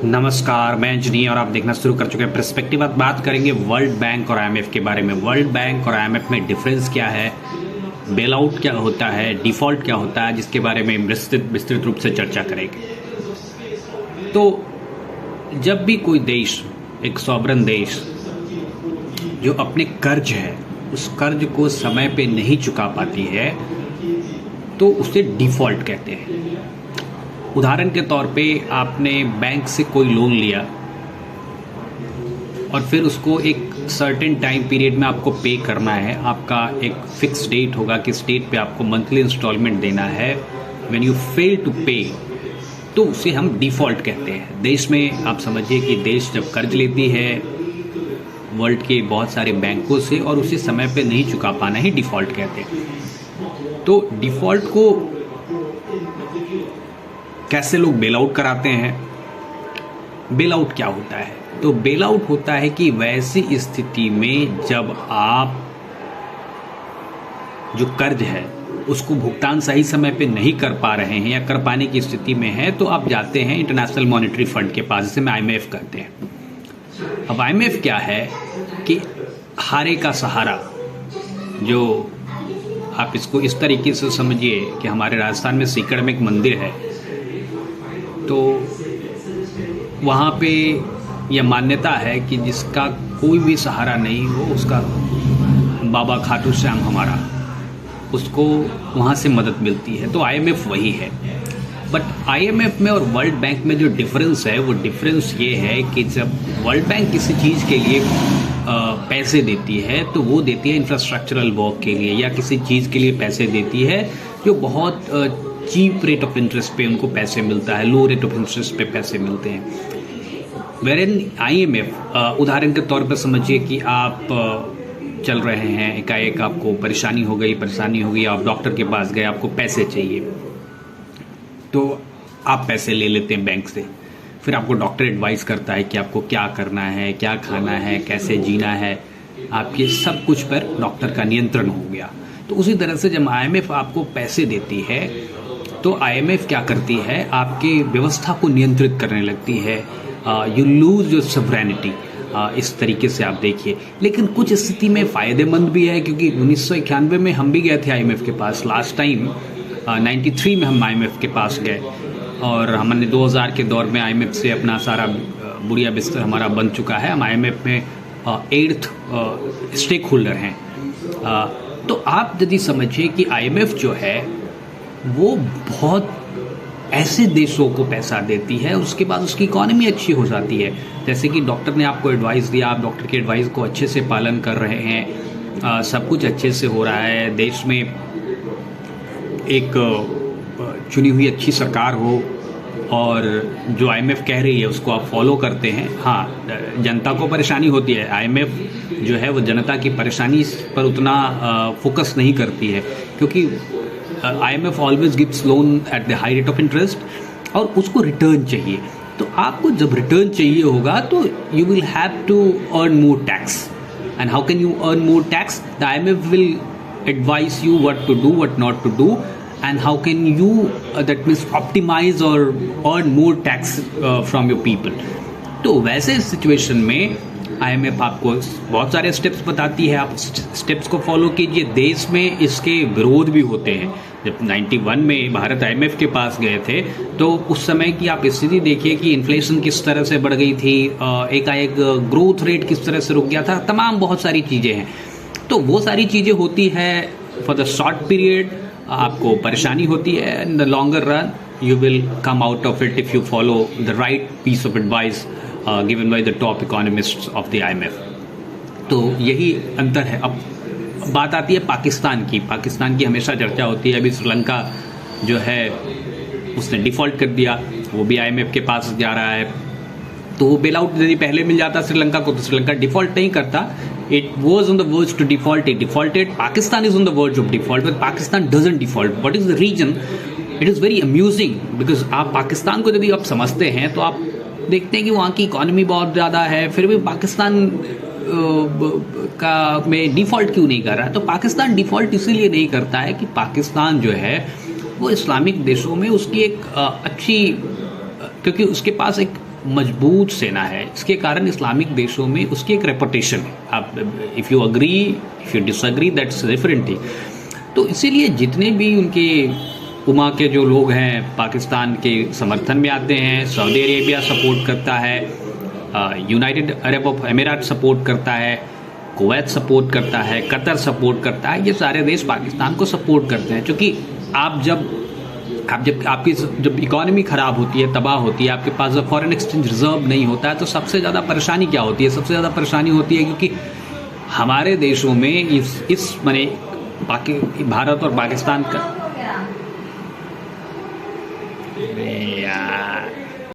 नमस्कार, मैं इंजीनियर और आप देखना शुरू कर चुके हैं पर्सपेक्टिव। आज बात करेंगे वर्ल्ड बैंक और आईएमएफ के बारे में। वर्ल्ड बैंक और आईएमएफ में डिफरेंस क्या है, बेल आउट क्या होता है, डिफॉल्ट क्या होता है, जिसके बारे में विस्तृत रूप से चर्चा करेंगे। तो जब भी कोई देश, एक सॉवरन देश जो अपने कर्ज है उस कर्ज को समय पे नहीं चुका पाती है तो उसे डिफॉल्ट कहते हैं। उदाहरण के तौर पे आपने बैंक से कोई लोन लिया और फिर उसको एक सर्टेन टाइम पीरियड में आपको पे करना है। आपका एक फिक्स डेट होगा कि इस डेट पे आपको मंथली इंस्टॉलमेंट देना है। व्हेन यू फेल टू पे तो उसे हम डिफॉल्ट कहते हैं। देश में आप समझिए कि देश जब कर्ज लेती है वर्ल्ड के बहुत सारे बैंकों से और उसे समय पे नहीं चुका पाना ही डिफॉल्ट कहते हैं। तो डिफॉल्ट को कैसे लोग बेल आउट कराते हैं? बेल आउट क्या होता है? तो बेल आउट होता है कि वैसी स्थिति में जब आप जो कर्ज है उसको भुगतान सही समय पे नहीं कर पा रहे हैं या कर पाने की स्थिति में है तो आप जाते हैं इंटरनेशनल मॉनेटरी फंड के पास, जिसे हम आईएमएफ कहते हैं। अब आईएमएफ क्या है कि हारे का सहारा, जो आप इसको इस तरीके से समझिए कि हमारे राजस्थान में सीकर में एक मंदिर है, तो वहाँ पे यह मान्यता है कि जिसका कोई भी सहारा नहीं हो उसका बाबा खाटू श्याम हमारा, उसको वहाँ से मदद मिलती है। तो आईएमएफ वही है। बट आईएमएफ में और वर्ल्ड बैंक में जो डिफरेंस है वो डिफरेंस ये है कि जब वर्ल्ड बैंक किसी चीज़ के लिए पैसे देती है तो वो देती है इंफ्रास्ट्रक्चरल वर्क के लिए या किसी चीज़ के लिए पैसे देती है जो बहुत चीप रेट ऑफ इंटरेस्ट पे उनको पैसे मिलता है, लो रेट ऑफ इंटरेस्ट पे पैसे मिलते हैं। वेरन आईएमएफ, उदाहरण के तौर पर समझिए कि आप चल रहे हैं, एकाएक आपको परेशानी हो गई, आप डॉक्टर के पास गए, आपको पैसे चाहिए, तो आप पैसे ले लेते हैं बैंक से। फिर आपको डॉक्टर एडवाइस करता है कि आपको क्या करना है, क्या खाना है, कैसे जीना है, आपके सब कुछ पर डॉक्टर का नियंत्रण हो गया। तो उसी तरह से जब आईएमएफ आपको पैसे देती है तो आईएमएफ क्या करती है, आपकी व्यवस्था को नियंत्रित करने लगती है। यू लूज योर सॉवरेनिटी, इस तरीके से आप देखिए। लेकिन कुछ स्थिति में फ़ायदेमंद भी है, क्योंकि 1991 में हम भी गए थे आईएमएफ के पास। लास्ट टाइम 93 में हम आईएमएफ के पास गए और हमने 2000 के दौर में आईएमएफ से अपना सारा बुढ़िया बिस्तर हमारा बन चुका है। हम आईएमएफ में 8th स्टेक होल्डर हैं। तो आप यदि समझिए कि आईएमएफ जो है वो बहुत ऐसे देशों को पैसा देती है, उसके बाद उसकी इकॉनमी अच्छी हो जाती है। जैसे कि डॉक्टर ने आपको एडवाइस दिया, आप डॉक्टर के एडवाइस को अच्छे से पालन कर रहे हैं, सब कुछ अच्छे से हो रहा है, देश में एक चुनी हुई अच्छी सरकार हो और जो आईएमएफ कह रही है उसको आप फॉलो करते हैं। हाँ, जनता को परेशानी होती है, आईएमएफ जो है वो जनता की परेशानी पर उतना फोकस नहीं करती है, क्योंकि IMF always gives loan at the high rate of interest और उसको रिटर्न चाहिए। तो आपको जब रिटर्न चाहिए होगा तो you will have to earn more tax. And how can you earn more tax? The IMF will advise you what to do, what not to do, and how can you that means optimise or earn more tax from your people. तो वैसे situation में IMF आपको बहुत सारे steps बताती है, आप steps को फॉलो कीजिए। देश में इसके विरोध भी होते हैं। जब 91 में भारत आईएमएफ के पास गए थे तो उस समय की आप स्थिति देखिए कि इन्फ्लेशन किस तरह से बढ़ गई थी, एकाएक ग्रोथ रेट किस तरह से रुक गया था, तमाम बहुत सारी चीज़ें हैं। तो वो सारी चीज़ें होती है फॉर द शॉर्ट पीरियड, आपको परेशानी होती है। In the longer run you will come out of it if you follow the right piece of advice given by the top economists of the IMF. तो यही अंतर है। अब बात आती है पाकिस्तान की। पाकिस्तान की हमेशा चर्चा होती है। अभी श्रीलंका जो है उसने डिफ़ॉल्ट कर दिया, वो भी आईएमएफ के पास जा रहा है। तो वो बेल आउट यदि पहले मिल जाता श्रीलंका को तो श्रीलंका डिफ़ॉल्ट नहीं करता। It was on the verge to default, it defaulted. Pakistan is on the verge of default, but Pakistan doesn't default. What is the reason? It is very amusing, because आप पाकिस्तान को यदि आप समझते हैं तो आप देखते हैं कि वहाँ की इकॉनमी बहुत ज़्यादा है, फिर भी पाकिस्तान का में डिफ़ॉल्ट क्यों नहीं कर रहा है? तो पाकिस्तान डिफ़ॉल्ट इसीलिए नहीं करता है कि पाकिस्तान जो है वो इस्लामिक देशों में उसकी एक अच्छी, क्योंकि उसके पास एक मजबूत सेना है, इसके कारण इस्लामिक देशों में उसकी एक रेपुटेशन है। आप if you agree, if you disagree, that's different thing. तो इसीलिए जितने भी उनके उमा के जो लोग हैं पाकिस्तान के समर्थन में आते हैं, सऊदी अरेबिया सपोर्ट करता है, यूनाइटेड अरब ऑफ अमीरात सपोर्ट करता है, कुवैत सपोर्ट करता है, कतर सपोर्ट करता है, ये सारे देश पाकिस्तान को सपोर्ट करते हैं। क्योंकि आपकी जब इकोनॉमी ख़राब होती है, तबाह होती है, आपके पास जब फॉरेन एक्सचेंज रिजर्व नहीं होता है, तो सबसे ज़्यादा परेशानी क्या होती है? सबसे ज़्यादा परेशानी होती है क्योंकि हमारे देशों में इस माने भारत और पाकिस्तान का